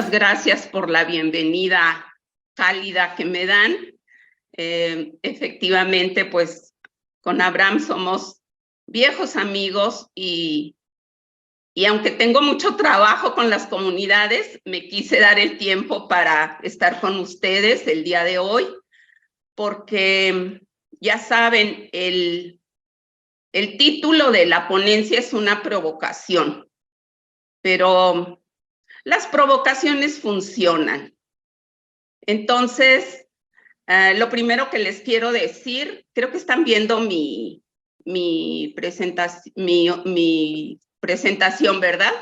Muchas gracias por la bienvenida cálida que me dan. Efectivamente, pues con Abraham somos viejos amigos y aunque tengo mucho trabajo con las comunidades, me quise dar el tiempo para estar con ustedes el día de hoy, porque ya saben, el título de la ponencia es una provocación, pero las provocaciones funcionan. Entonces, lo primero que les quiero decir, creo que están viendo mi presentación, ¿verdad?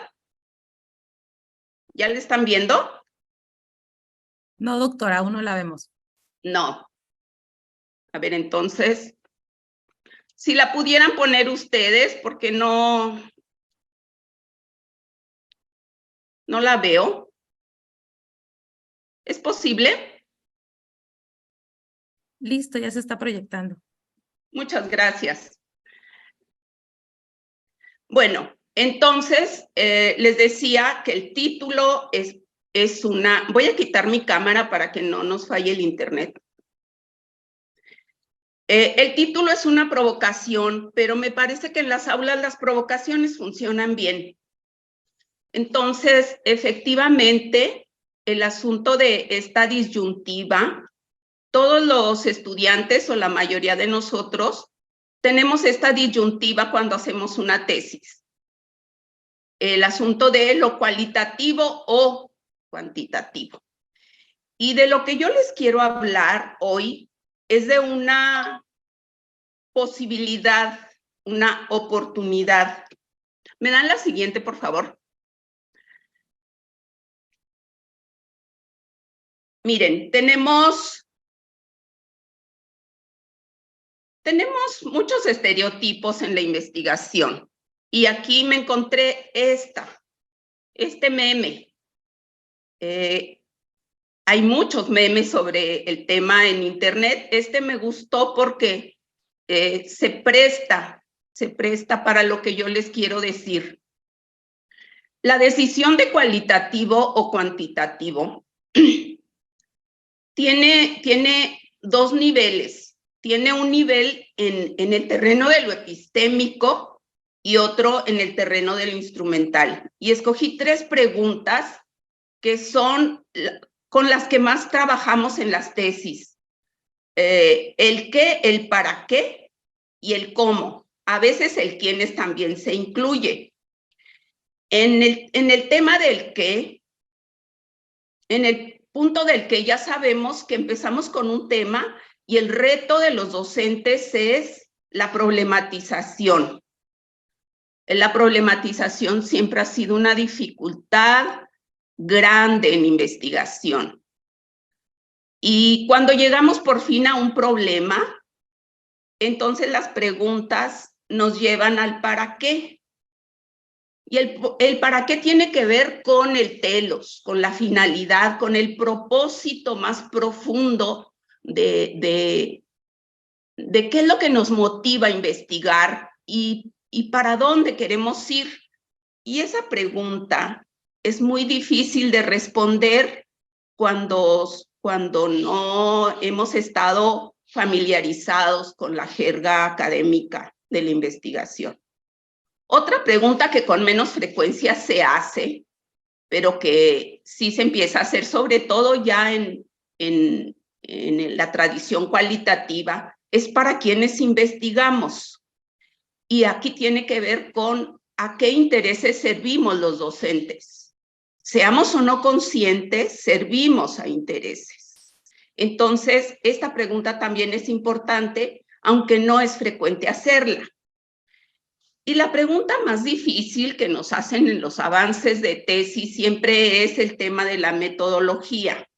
¿Ya la están viendo? No, doctora, aún no la vemos. No. A ver, entonces, si la pudieran poner ustedes, porque no la veo. ¿Es posible? Listo, ya se está proyectando. Muchas gracias. Bueno, entonces les decía que el título es una... Voy a quitar mi cámara para que no nos falle el internet. El título es una provocación, pero me parece que en las aulas las provocaciones funcionan bien. Entonces, efectivamente, el asunto de esta disyuntiva, todos los estudiantes o la mayoría de nosotros tenemos esta disyuntiva cuando hacemos una tesis. El asunto de lo cualitativo o cuantitativo. Y de lo que yo les quiero hablar hoy es de una posibilidad, una oportunidad. ¿Me dan la siguiente, por favor? Miren, tenemos muchos estereotipos en la investigación. Y aquí me encontré este meme. Hay muchos memes sobre el tema en internet. Este me gustó porque se presta para lo que yo les quiero decir. La decisión de cualitativo o cuantitativo tiene dos niveles. Tiene un nivel en el terreno de lo epistémico y otro en el terreno de lo instrumental. Y escogí 3 preguntas que son con las que más trabajamos en las tesis. El qué, el para qué y el cómo. A veces el quiénes también se incluye. En el tema del qué, en el punto del que ya sabemos que empezamos con un tema y el reto de los docentes es la problematización. La problematización siempre ha sido una dificultad grande en investigación. Y cuando llegamos por fin a un problema, entonces las preguntas nos llevan al para qué. Y el para qué tiene que ver con el telos, con la finalidad, con el propósito más profundo de qué es lo que nos motiva a investigar y para dónde queremos ir. Y esa pregunta es muy difícil de responder cuando no hemos estado familiarizados con la jerga académica de la investigación. Otra pregunta que con menos frecuencia se hace, pero que sí se empieza a hacer, sobre todo ya en la tradición cualitativa, es para quienes investigamos. Y aquí tiene que ver con a qué intereses servimos los docentes. Seamos o no conscientes, servimos a intereses. Entonces, esta pregunta también es importante, aunque no es frecuente hacerla. Y la pregunta más difícil que nos hacen en los avances de tesis siempre es el tema de la metodología.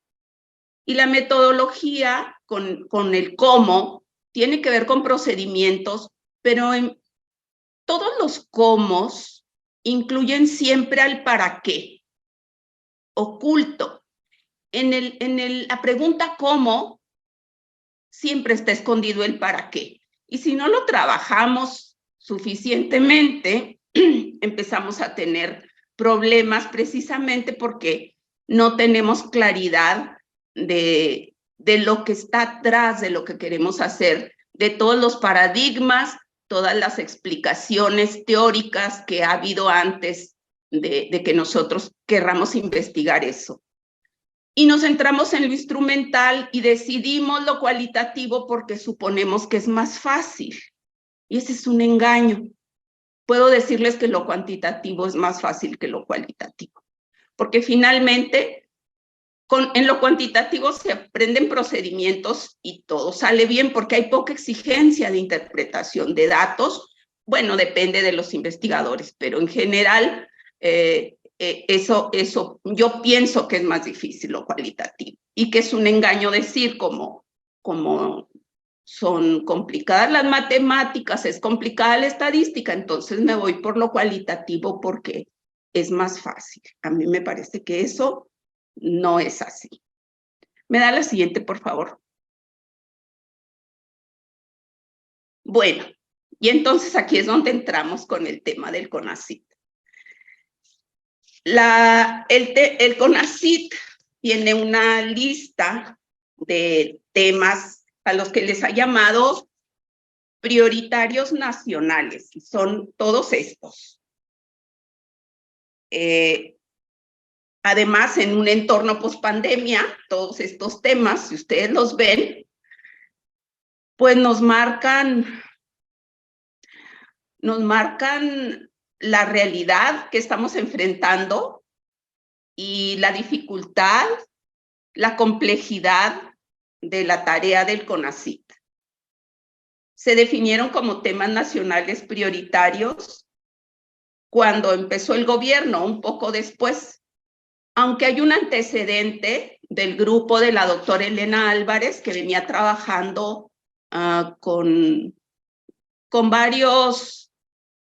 Y la metodología con el cómo tiene que ver con procedimientos, pero en todos los cómo incluyen siempre al para qué, oculto. En la pregunta cómo siempre está escondido el para qué. Y si no lo trabajamos suficientemente, empezamos a tener problemas precisamente porque no tenemos claridad de lo que está atrás de lo que queremos hacer, de todos los paradigmas, todas las explicaciones teóricas que ha habido antes de que nosotros querramos investigar eso. Y nos centramos en lo instrumental y decidimos lo cualitativo porque suponemos que es más fácil. Y ese es un engaño. Puedo decirles que lo cuantitativo es más fácil que lo cualitativo, porque finalmente en lo cuantitativo se aprenden procedimientos y todo sale bien porque hay poca exigencia de interpretación de datos. Bueno, depende de los investigadores, pero en general eso yo pienso que es más difícil lo cualitativo y que es un engaño decir como son complicadas las matemáticas, es complicada la estadística, entonces me voy por lo cualitativo porque es más fácil. A mí me parece que eso no es así. ¿Me da la siguiente, por favor? Bueno, y entonces aquí es donde entramos con el tema del CONACYT. El CONACYT tiene una lista de temas a los que les ha llamado prioritarios nacionales, y son todos estos. Además, en un entorno pospandemia, todos estos temas, si ustedes los ven, pues nos marcan la realidad que estamos enfrentando y la dificultad, la complejidad de la tarea del CONACYT. Se definieron como temas nacionales prioritarios cuando empezó el gobierno, un poco después, aunque hay un antecedente del grupo de la doctora Elena Álvarez, que venía trabajando con varios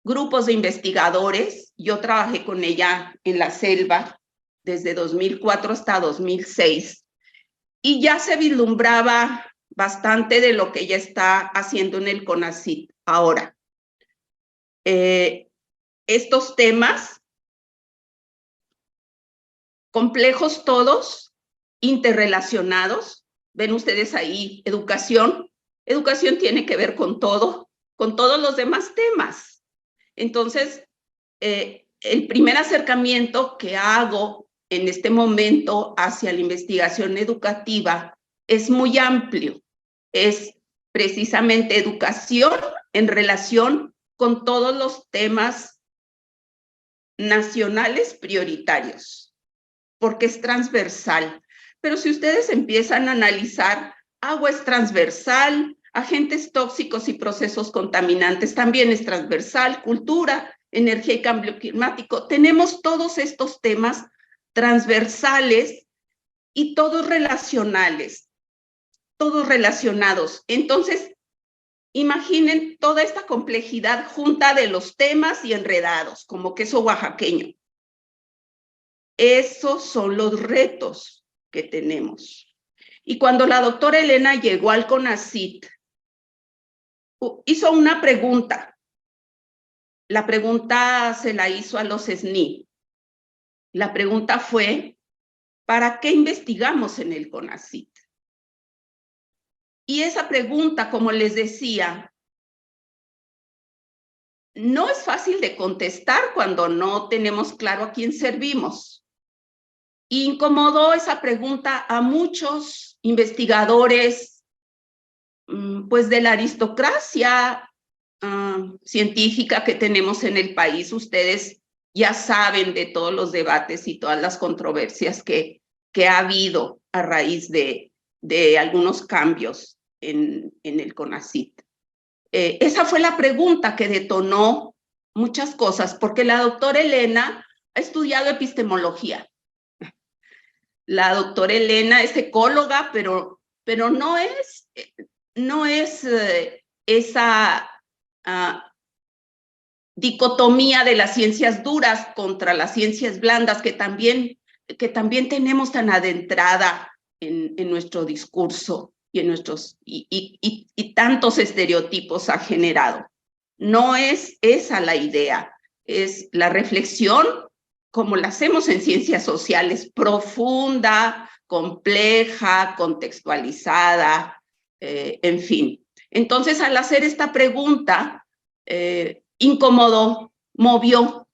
grupos de investigadores. Yo trabajé con ella en la selva desde 2004 hasta 2006, y ya se vislumbraba bastante de lo que ella está haciendo en el CONACYT ahora. Estos temas, complejos todos, interrelacionados, ven ustedes ahí, educación tiene que ver con todo, con todos los demás temas. Entonces, el primer acercamiento que hago en este momento hacia la investigación educativa es muy amplio. Es precisamente educación en relación con todos los temas nacionales prioritarios, porque es transversal. Pero si ustedes empiezan a analizar, agua es transversal, agentes tóxicos y procesos contaminantes también es transversal, cultura, energía y cambio climático. Tenemos todos estos temas transversales y todos relacionales, todos relacionados. Entonces, imaginen toda esta complejidad junta de los temas y enredados, como queso oaxaqueño. Esos son los retos que tenemos. Y cuando la doctora Elena llegó al CONACYT, hizo una pregunta. La pregunta se la hizo a los SNI. La pregunta fue, ¿para qué investigamos en el CONACYT? Y esa pregunta, como les decía, no es fácil de contestar cuando no tenemos claro a quién servimos. Incomodó esa pregunta a muchos investigadores, pues de la aristocracia científica que tenemos en el país. Ustedes ya saben de todos los debates y todas las controversias que ha habido a raíz de algunos cambios en el CONACYT. Esa fue la pregunta que detonó muchas cosas, porque la doctora Elena ha estudiado epistemología. La doctora Elena es ecóloga, pero no es esa dicotomía de las ciencias duras contra las ciencias blandas que también tenemos tan adentrada en nuestro discurso y en y tantos estereotipos ha generado. No es esa la idea, es la reflexión como la hacemos en ciencias sociales, profunda, compleja, contextualizada, en fin. Entonces, al hacer esta pregunta, incomodó, movió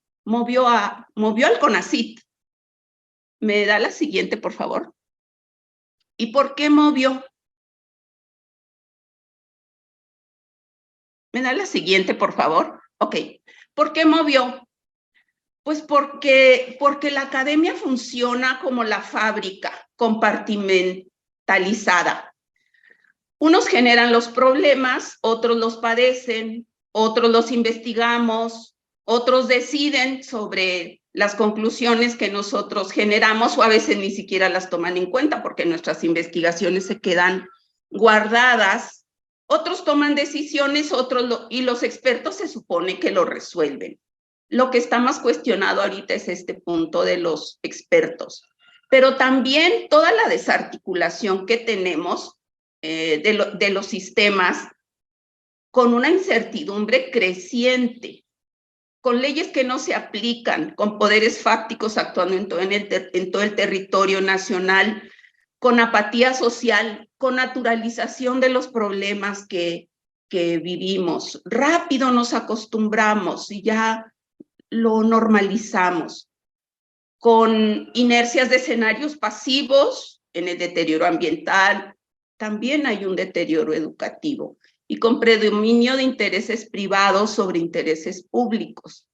al CONACYT. ¿Me da la siguiente, por favor? ¿Y por qué movió? ¿Me da la siguiente, por favor? Ok. ¿Por qué movió? Pues porque la academia funciona como la fábrica, compartimentalizada. Unos generan los problemas, otros los padecen, otros los investigamos, otros deciden sobre las conclusiones que nosotros generamos o a veces ni siquiera las toman en cuenta porque nuestras investigaciones se quedan guardadas. Otros toman decisiones, y los expertos se supone que lo resuelven. Lo que está más cuestionado ahorita es este punto de los expertos, pero también toda la desarticulación que tenemos de los sistemas con una incertidumbre creciente, con leyes que no se aplican, con poderes fácticos actuando en todo el territorio nacional, con apatía social, con naturalización de los problemas que vivimos. Rápido nos acostumbramos y ya lo normalizamos, con inercias de escenarios pasivos en el deterioro ambiental, también hay un deterioro educativo, y con predominio de intereses privados sobre intereses públicos,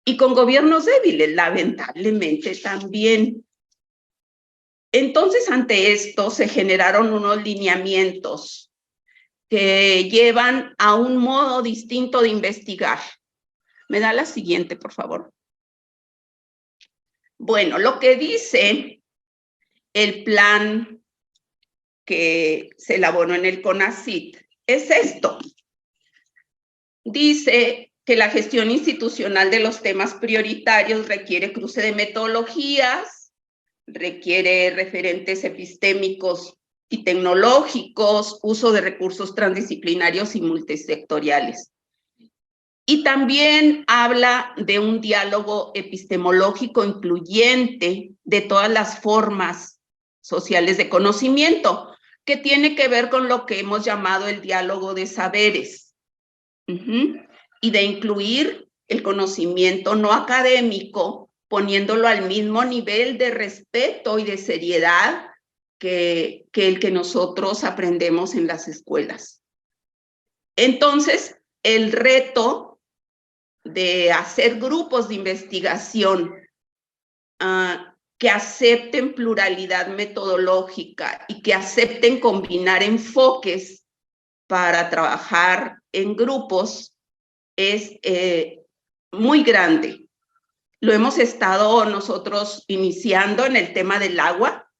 y con gobiernos débiles, lamentablemente también. Entonces, ante esto se generaron unos lineamientos que llevan a un modo distinto de investigar. ¿Me da la siguiente, por favor? Bueno, lo que dice el plan que se elaboró en el CONACYT es esto. Dice que la gestión institucional de los temas prioritarios requiere cruce de metodologías, requiere referentes epistémicos y tecnológicos, uso de recursos transdisciplinarios y multisectoriales. Y también habla de un diálogo epistemológico incluyente de todas las formas sociales de conocimiento, que tiene que ver con lo que hemos llamado el diálogo de saberes, y de incluir el conocimiento no académico, poniéndolo al mismo nivel de respeto y de seriedad que el que nosotros aprendemos en las escuelas. Entonces, el reto de hacer grupos de investigación que acepten pluralidad metodológica y que acepten combinar enfoques para trabajar en grupos es muy grande. Lo hemos estado nosotros iniciando en el tema del agua,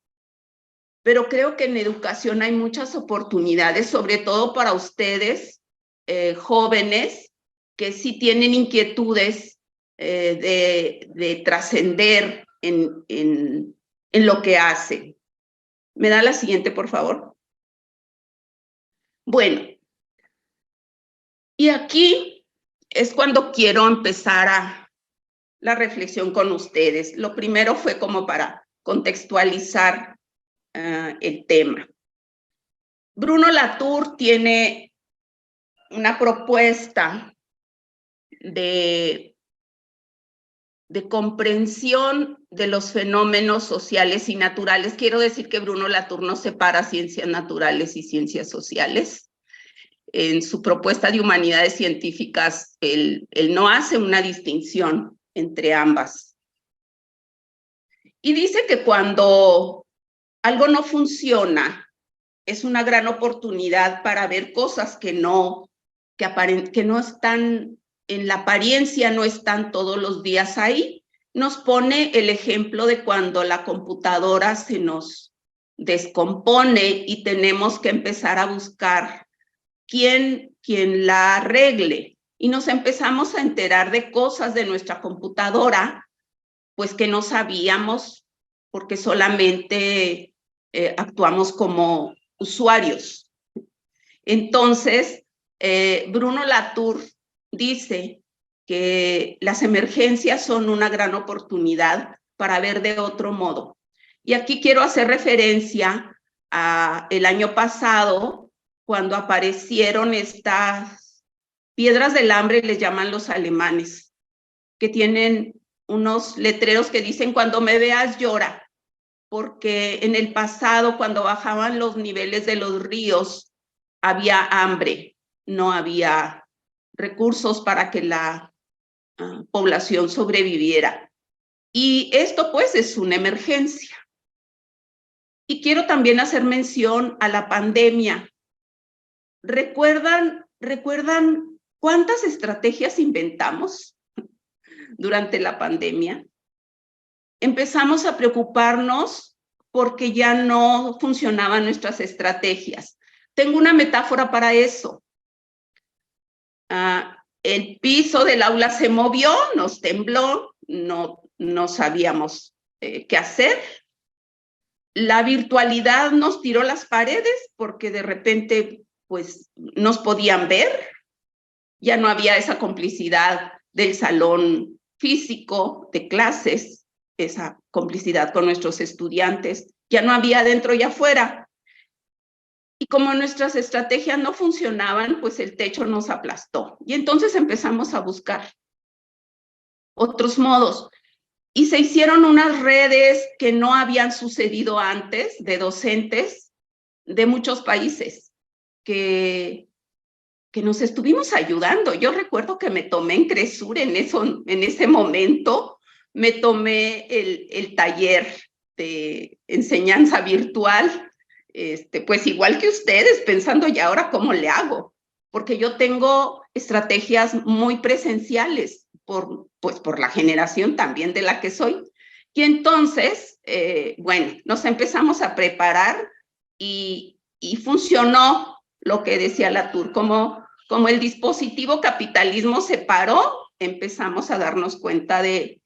pero creo que en educación hay muchas oportunidades, sobre todo para ustedes, jóvenes, que sí tienen inquietudes de trascender en lo que hacen. ¿Me da la siguiente, por favor? Bueno, y aquí es cuando quiero empezar la reflexión con ustedes. Lo primero fue como para contextualizar el tema. Bruno Latour tiene una propuesta de comprensión de los fenómenos sociales y naturales. Quiero decir que Bruno Latour no separa ciencias naturales y ciencias sociales. En su propuesta de humanidades científicas, él no hace una distinción entre ambas. Y dice que cuando algo no funciona, es una gran oportunidad para ver cosas que no están en la apariencia, no están todos los días ahí. Nos pone el ejemplo de cuando la computadora se nos descompone y tenemos que empezar a buscar quién la arregle. Y nos empezamos a enterar de cosas de nuestra computadora, pues que no sabíamos, porque solamente actuamos como usuarios. Entonces, Bruno Latour dice que las emergencias son una gran oportunidad para ver de otro modo. Y aquí quiero hacer referencia a el año pasado, cuando aparecieron estas piedras del hambre, les llaman los alemanes, que tienen unos letreros que dicen: cuando me veas llora, porque en el pasado, cuando bajaban los niveles de los ríos, había hambre, no había recursos para que la población sobreviviera. Y esto pues es una emergencia. Y quiero también hacer mención a la pandemia. ¿Recuerdan cuántas estrategias inventamos durante la pandemia? Empezamos a preocuparnos porque ya no funcionaban nuestras estrategias. Tengo una metáfora para eso. El piso del aula se movió, nos tembló, no sabíamos qué hacer. La virtualidad nos tiró las paredes porque de repente pues nos podían ver. Ya no había esa complicidad del salón físico, de clases, esa complicidad con nuestros estudiantes. Ya no había dentro y afuera. Y como nuestras estrategias no funcionaban, pues el techo nos aplastó. Y entonces empezamos a buscar otros modos. Y se hicieron unas redes que no habían sucedido antes, de docentes de muchos países, que nos estuvimos ayudando. Yo recuerdo que me tomé en Cresur en ese momento, me tomé el taller de enseñanza virtual, pues igual que ustedes, pensando ya ahora cómo le hago, porque yo tengo estrategias muy presenciales por la generación también de la que soy. Y entonces, bueno, nos empezamos a preparar y funcionó lo que decía Latour, como el dispositivo capitalismo se paró, empezamos a darnos cuenta de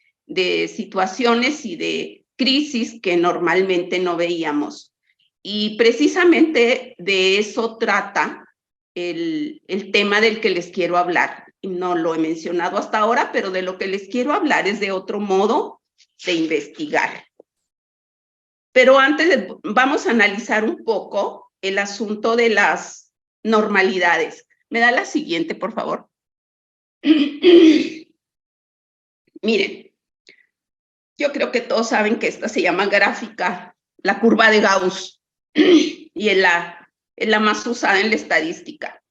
situaciones y de crisis que normalmente no veíamos. Y precisamente de eso trata el tema del que les quiero hablar. No lo he mencionado hasta ahora, pero de lo que les quiero hablar es de otro modo de investigar. Pero antes vamos a analizar un poco el asunto de las normalidades. ¿Me da la siguiente, por favor? Miren, yo creo que todos saben que esta se llama gráfica, la curva de Gauss, y es la más usada en la estadística.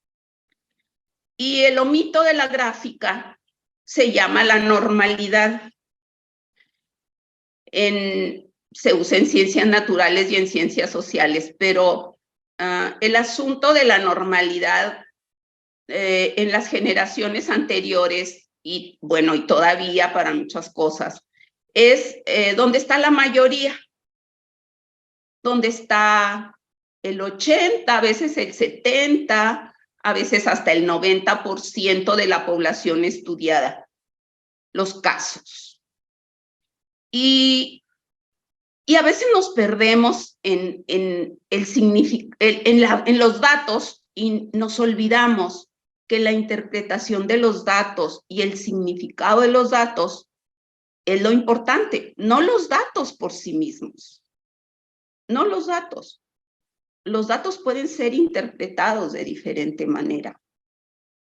Y el omito de la gráfica se llama la normalidad. Se usa en ciencias naturales y en ciencias sociales, pero el asunto de la normalidad en las generaciones anteriores y bueno, y todavía para muchas cosas, es donde está la mayoría, donde está el 80, a veces el 70, a veces hasta el 90% de la población estudiada, los casos. Y a veces nos perdemos en los datos y nos olvidamos que la interpretación de los datos y el significado de los datos es lo importante, no los datos por sí mismos, no los datos. Los datos pueden ser interpretados de diferente manera.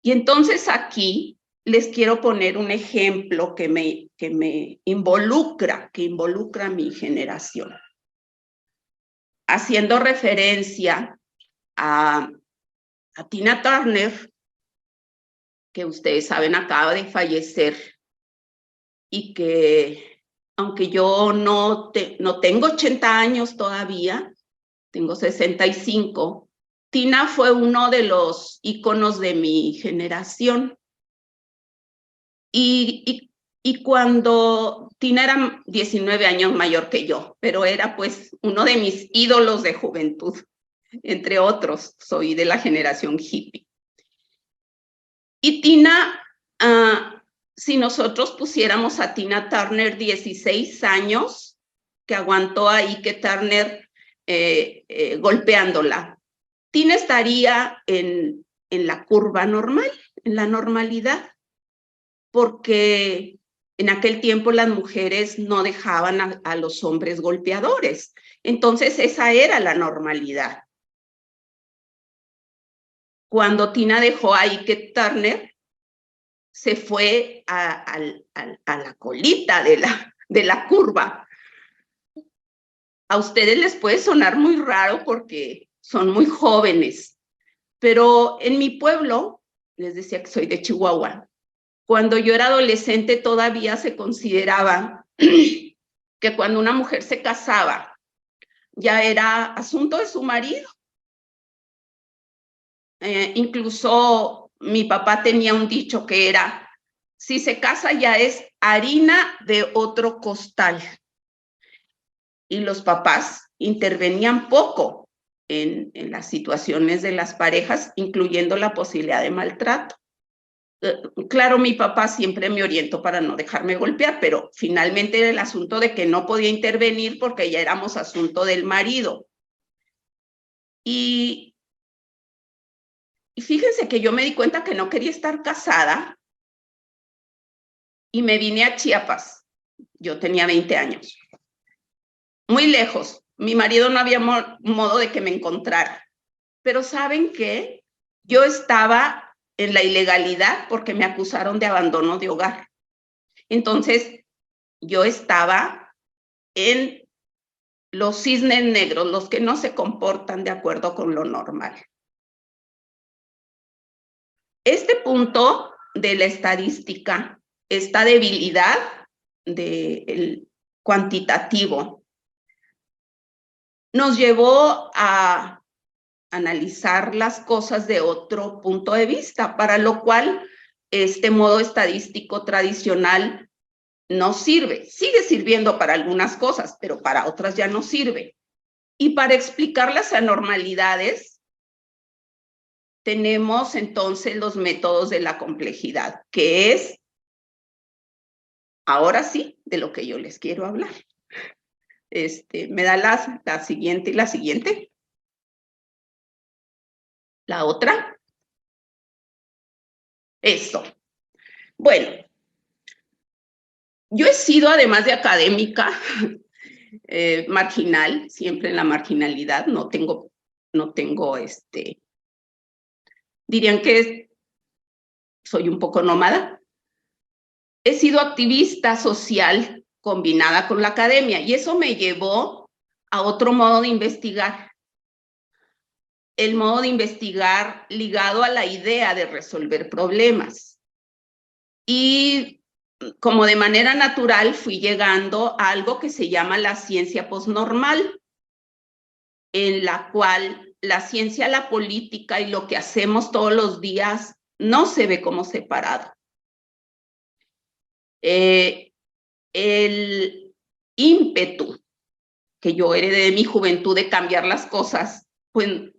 Y entonces aquí les quiero poner un ejemplo que me involucra, que involucra a mi generación. Haciendo referencia a Tina Turner, que ustedes saben acaba de fallecer, y que aunque yo no tengo 80 años todavía, tengo 65, Tina fue uno de los íconos de mi generación. Y cuando Tina era 19 años mayor que yo, pero era pues uno de mis ídolos de juventud, entre otros, soy de la generación hippie. Y Tina, si nosotros pusiéramos a Tina Turner 16 años, que aguantó a Ike Turner golpeándola, Tina estaría en la curva normal, en la normalidad. porque en aquel tiempo las mujeres no dejaban a los hombres golpeadores. Entonces esa era la normalidad. Cuando Tina dejó a Ike Turner, se fue a la colita de la curva. A ustedes les puede sonar muy raro porque son muy jóvenes, pero en mi pueblo, les decía que soy de Chihuahua, cuando yo era adolescente todavía se consideraba que cuando una mujer se casaba ya era asunto de su marido. Incluso mi papá tenía un dicho que era, si se casa ya es harina de otro costal. Y los papás intervenían poco en las situaciones de las parejas, incluyendo la posibilidad de maltrato. Claro, mi papá siempre me orientó para no dejarme golpear, pero finalmente era el asunto de que no podía intervenir porque ya éramos asunto del marido. Y fíjense que yo me di cuenta que no quería estar casada y me vine a Chiapas. Yo tenía 20 años. Muy lejos. Mi marido no había modo de que me encontrara. Pero ¿saben qué? Yo estaba en la ilegalidad porque me acusaron de abandono de hogar. Entonces, yo estaba en los cisnes negros, los que no se comportan de acuerdo con lo normal. Este punto de la estadística, esta debilidad del cuantitativo, nos llevó a analizar las cosas de otro punto de vista, para lo cual este modo estadístico tradicional no sirve. Sigue sirviendo para algunas cosas, pero para otras ya no sirve. Y para explicar las anormalidades, tenemos entonces los métodos de la complejidad, que es, ahora sí, de lo que yo les quiero hablar. ¿Me da la siguiente y la siguiente? La otra. Eso. Bueno, yo he sido, además de académica, marginal, siempre en la marginalidad, no tengo, dirían que soy un poco nómada. He sido activista social combinada con la academia y eso me llevó a otro modo de investigar. El modo de investigar ligado a la idea de resolver problemas. Y como de manera natural fui llegando a algo que se llama la ciencia posnormal, en la cual la ciencia, la política y lo que hacemos todos los días no se ve como separado. El ímpetu que yo heredé de mi juventud de cambiar las cosas, pues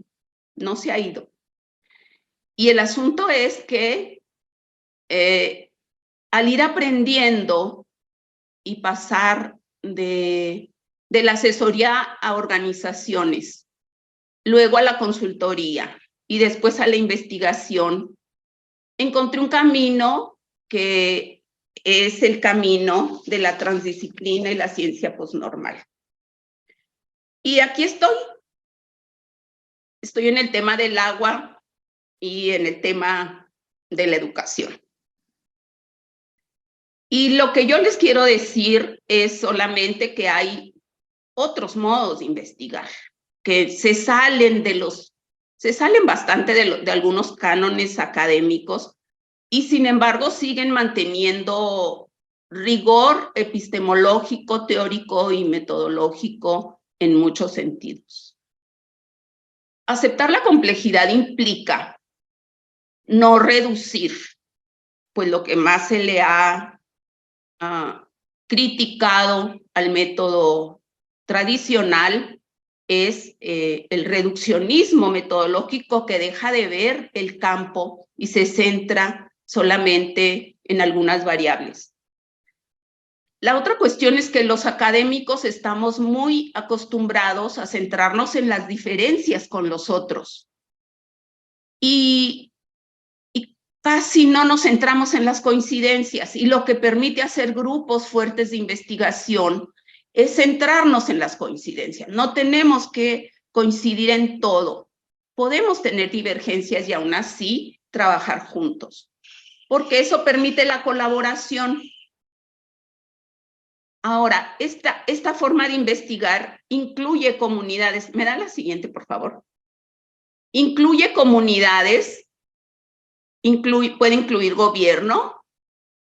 no se ha ido. Y el asunto es que al ir aprendiendo y pasar de la asesoría a organizaciones, luego a la consultoría y después a la investigación, encontré un camino que es el camino de la transdisciplina y la ciencia posnormal. Y aquí estoy. Estoy en el tema del agua y en el tema de la educación. Y lo que yo les quiero decir es solamente que hay otros modos de investigar, que se salen bastante de algunos cánones académicos y sin embargo siguen manteniendo rigor epistemológico, teórico y metodológico en muchos sentidos. Aceptar la complejidad implica no reducir, pues lo que más se le ha criticado al método tradicional es el reduccionismo metodológico que deja de ver el campo y se centra solamente en algunas variables. La otra cuestión es que los académicos estamos muy acostumbrados a centrarnos en las diferencias con los otros. Y casi no nos centramos en las coincidencias y lo que permite hacer grupos fuertes de investigación es centrarnos en las coincidencias. No tenemos que coincidir en todo. Podemos tener divergencias y aún así trabajar juntos, porque eso permite la colaboración. Ahora, esta forma de investigar incluye comunidades. ¿Me da la siguiente, por favor? Incluye comunidades, puede incluir gobierno,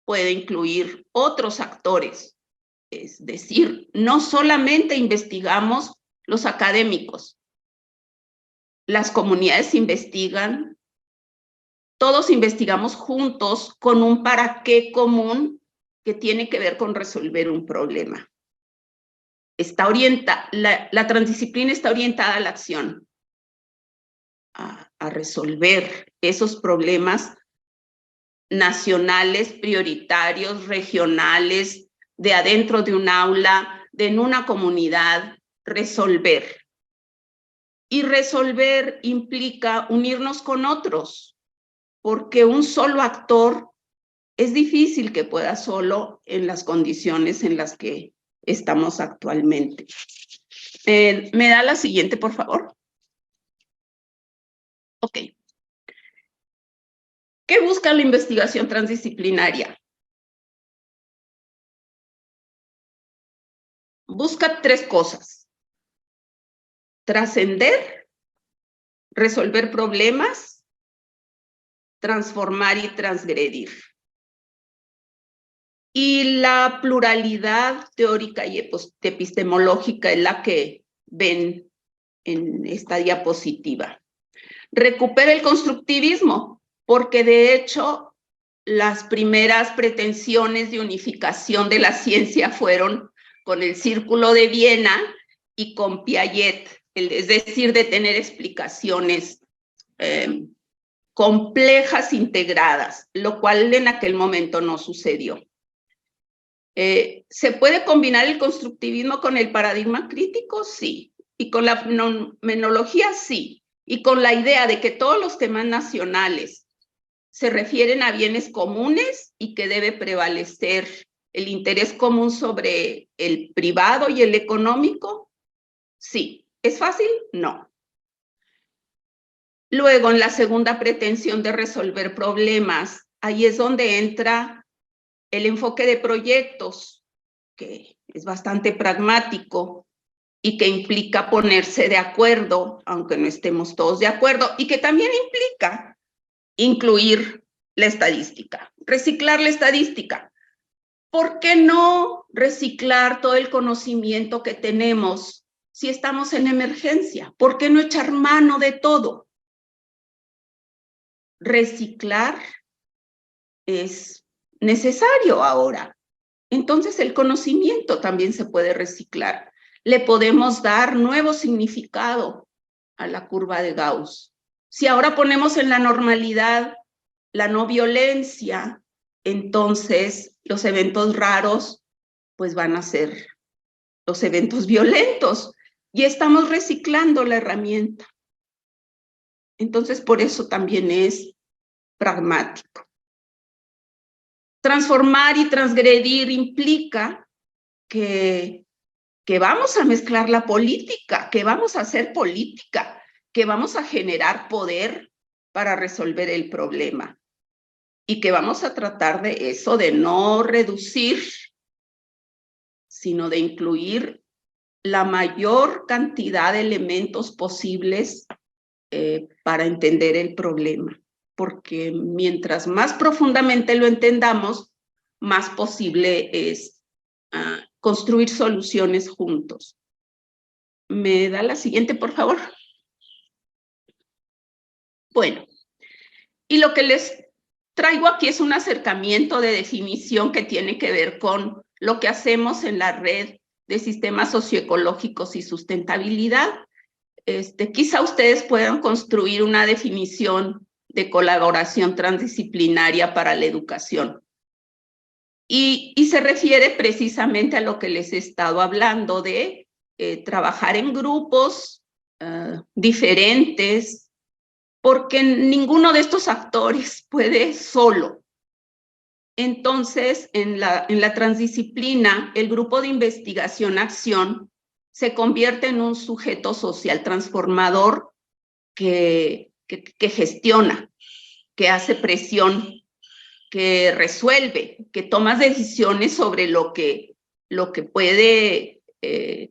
puede incluir otros actores. Es decir, no solamente investigamos los académicos, las comunidades investigan, todos investigamos juntos con un para qué común que tiene que ver con resolver un problema. La transdisciplina está orientada a la acción, a resolver esos problemas nacionales, prioritarios, regionales, de adentro de un aula, en una comunidad, resolver. Y resolver implica unirnos con otros, porque un solo actor es difícil que pueda solo en las condiciones en las que estamos actualmente. ¿Me da la siguiente, por favor? Ok. ¿Qué busca la investigación transdisciplinaria? Busca tres cosas: trascender, resolver problemas, transformar y transgredir. Y la pluralidad teórica y epistemológica es la que ven en esta diapositiva. Recupera el constructivismo, porque de hecho las primeras pretensiones de unificación de la ciencia fueron con el Círculo de Viena y con Piaget, es decir, de tener explicaciones complejas, integradas, lo cual en aquel momento no sucedió. ¿Se puede combinar el constructivismo con el paradigma crítico? Sí. Y con la fenomenología, sí. Y con la idea de que todos los temas nacionales se refieren a bienes comunes y que debe prevalecer el interés común sobre el privado y el económico, sí. ¿Es fácil? No. Luego, en la segunda pretensión de resolver problemas, ahí es donde entra el enfoque de proyectos, que es bastante pragmático y que implica ponerse de acuerdo, aunque no estemos todos de acuerdo, y que también implica incluir la estadística, reciclar la estadística. ¿Por qué no reciclar todo el conocimiento que tenemos si estamos en emergencia? ¿Por qué no echar mano de todo? Reciclar es necesario ahora. Entonces el conocimiento también se puede reciclar. Le podemos dar nuevo significado a la curva de Gauss. Si ahora ponemos en la normalidad la no violencia, entonces los eventos raros pues van a ser los eventos violentos y estamos reciclando la herramienta. Entonces por eso también es pragmático. Transformar y transgredir implica que vamos a mezclar la política, que vamos a hacer política, que vamos a generar poder para resolver el problema y que vamos a tratar de eso, de no reducir, sino de incluir la mayor cantidad de elementos posibles para entender el problema, porque mientras más profundamente lo entendamos, más posible es construir soluciones juntos. ¿Me da la siguiente, por favor? Bueno, y lo que les traigo aquí es un acercamiento de definición que tiene que ver con lo que hacemos en la red de sistemas socioecológicos y sustentabilidad. Quizá ustedes puedan construir una definición de colaboración transdisciplinaria para la educación. Y se refiere precisamente a lo que les he estado hablando de trabajar en grupos diferentes, porque ninguno de estos actores puede solo. Entonces, en la transdisciplina, el grupo de investigación-acción se convierte en un sujeto social transformador que gestiona, que hace presión, que resuelve, que toma decisiones sobre lo que puede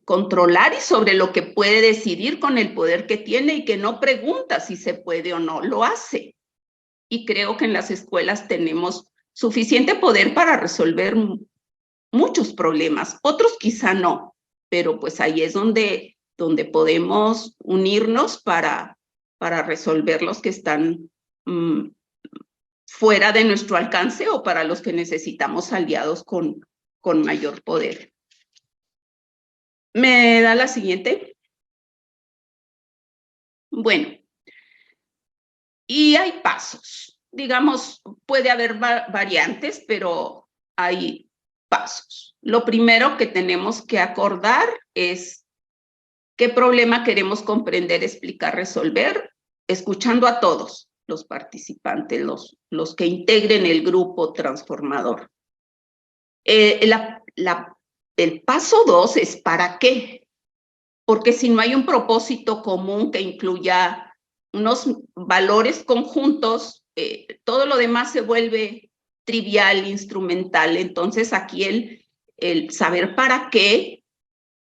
controlar y sobre lo que puede decidir con el poder que tiene, y que no pregunta si se puede o no, lo hace. Y creo que en las escuelas tenemos suficiente poder para resolver muchos problemas, otros quizá no, pero pues ahí es donde podemos unirnos para resolver los que están fuera de nuestro alcance, o para los que necesitamos aliados con mayor poder. ¿Me da la siguiente? Bueno, y hay pasos. Digamos, puede haber variantes, pero hay pasos. Lo primero que tenemos que acordar es qué problema queremos comprender, explicar, resolver, escuchando a todos los participantes, los que integren el grupo transformador. El paso 2 es ¿para qué? Porque si no hay un propósito común que incluya unos valores conjuntos, todo lo demás se vuelve trivial, instrumental. Entonces aquí el saber para qué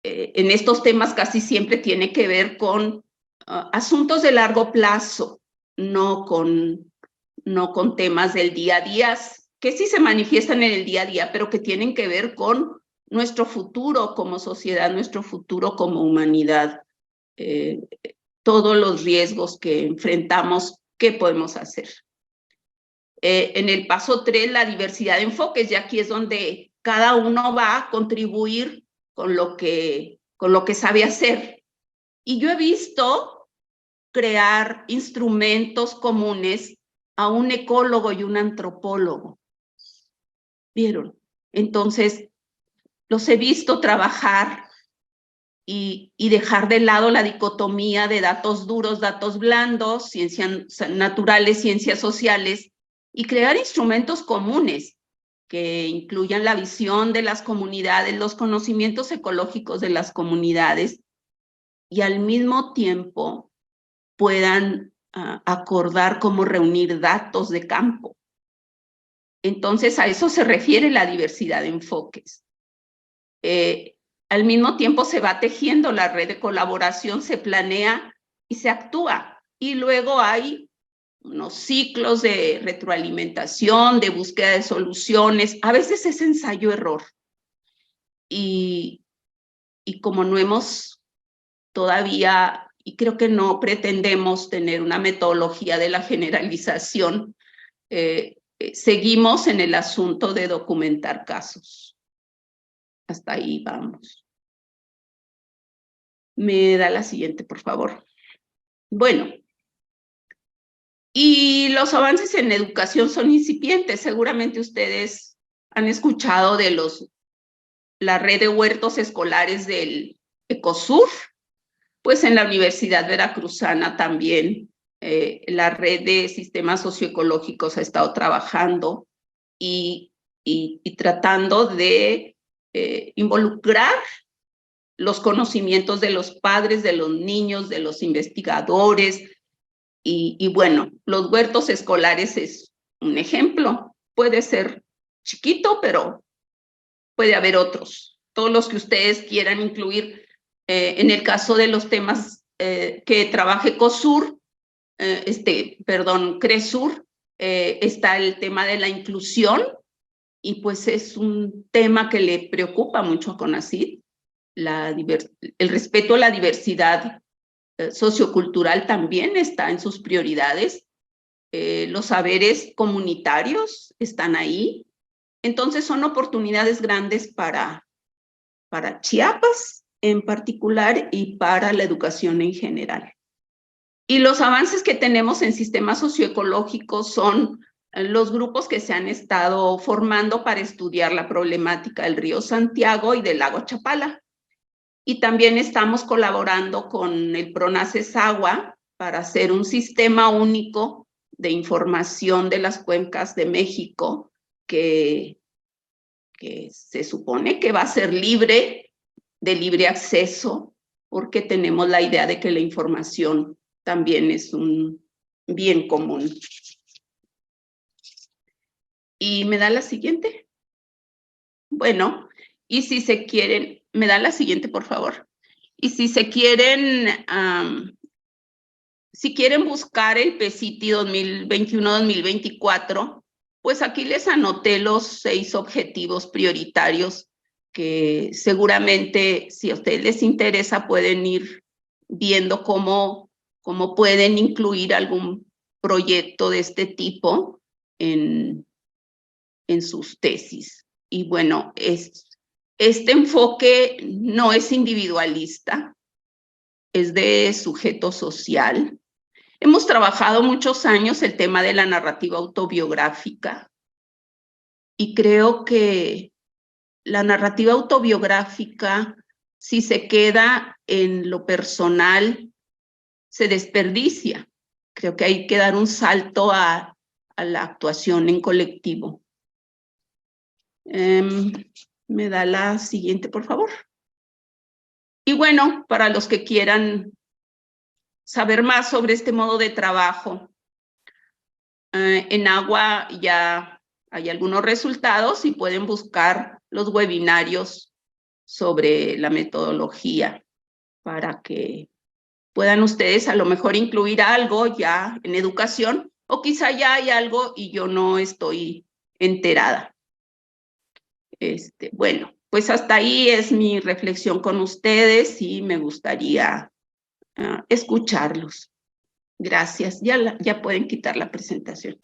en estos temas casi siempre tiene que ver con asuntos de largo plazo, no con temas del día a día, que sí se manifiestan en el día a día, pero que tienen que ver con nuestro futuro como sociedad, nuestro futuro como humanidad, todos los riesgos que enfrentamos, ¿qué podemos hacer? En el paso 3, la diversidad de enfoques, y aquí es donde cada uno va a contribuir con lo que sabe hacer. Y yo he visto crear instrumentos comunes a un ecólogo y un antropólogo. ¿Vieron? Entonces, los he visto trabajar y dejar de lado la dicotomía de datos duros, datos blandos, ciencias naturales, ciencias sociales, y crear instrumentos comunes que incluyan la visión de las comunidades, los conocimientos ecológicos de las comunidades, y al mismo tiempo puedan acordar cómo reunir datos de campo. Entonces, a eso se refiere la diversidad de enfoques. Al mismo tiempo se va tejiendo la red de colaboración, se planea y se actúa. Y luego hay unos ciclos de retroalimentación, de búsqueda de soluciones. A veces es ensayo-error. Y como no hemos todavía, y creo que no pretendemos tener una metodología de la generalización, seguimos en el asunto de documentar casos. Hasta ahí vamos. Me da la siguiente, por favor. Bueno, y los avances en educación son incipientes. Seguramente ustedes han escuchado de la red de huertos escolares del ECOSUR. Pues en la Universidad Veracruzana también la red de sistemas socioecológicos ha estado trabajando y tratando de involucrar los conocimientos de los padres, de los niños, de los investigadores. Y bueno, los huertos escolares es un ejemplo. Puede ser chiquito, pero puede haber otros. Todos los que ustedes quieran incluir. En el caso de los temas que trabaje COSUR, CRESUR, está el tema de la inclusión, y pues es un tema que le preocupa mucho a CONACYT. El respeto a la diversidad sociocultural también está en sus prioridades. Los saberes comunitarios están ahí. Entonces son oportunidades grandes para Chiapas en particular y para la educación en general. Y los avances que tenemos en sistemas socioecológicos son los grupos que se han estado formando para estudiar la problemática del río Santiago y del lago Chapala. Y también estamos colaborando con el PRONACES Agua para hacer un sistema único de información de las cuencas de México que se supone que va a ser libre, de libre acceso, porque tenemos la idea de que la información también es un bien común. ¿Y me da la siguiente? Bueno, y si se quieren, ¿me da la siguiente, por favor? Y si se quieren, si quieren buscar el PCITI 2021-2024, pues aquí les anoté los 6 objetivos prioritarios que seguramente, si a ustedes les interesa, pueden ir viendo cómo pueden incluir algún proyecto de este tipo en sus tesis. Y bueno, este enfoque no es individualista, es de sujeto social. Hemos trabajado muchos años el tema de la narrativa autobiográfica y creo que la narrativa autobiográfica, si se queda en lo personal, se desperdicia. Creo que hay que dar un salto a la actuación en colectivo. ¿Me da la siguiente, por favor? Y bueno, para los que quieran saber más sobre este modo de trabajo, en Agua ya hay algunos resultados y pueden buscar los webinarios sobre la metodología para que puedan ustedes a lo mejor incluir algo ya en educación, o quizá ya hay algo y yo no estoy enterada. Bueno, pues hasta ahí es mi reflexión con ustedes y me gustaría escucharlos. Gracias. Ya pueden quitar la presentación.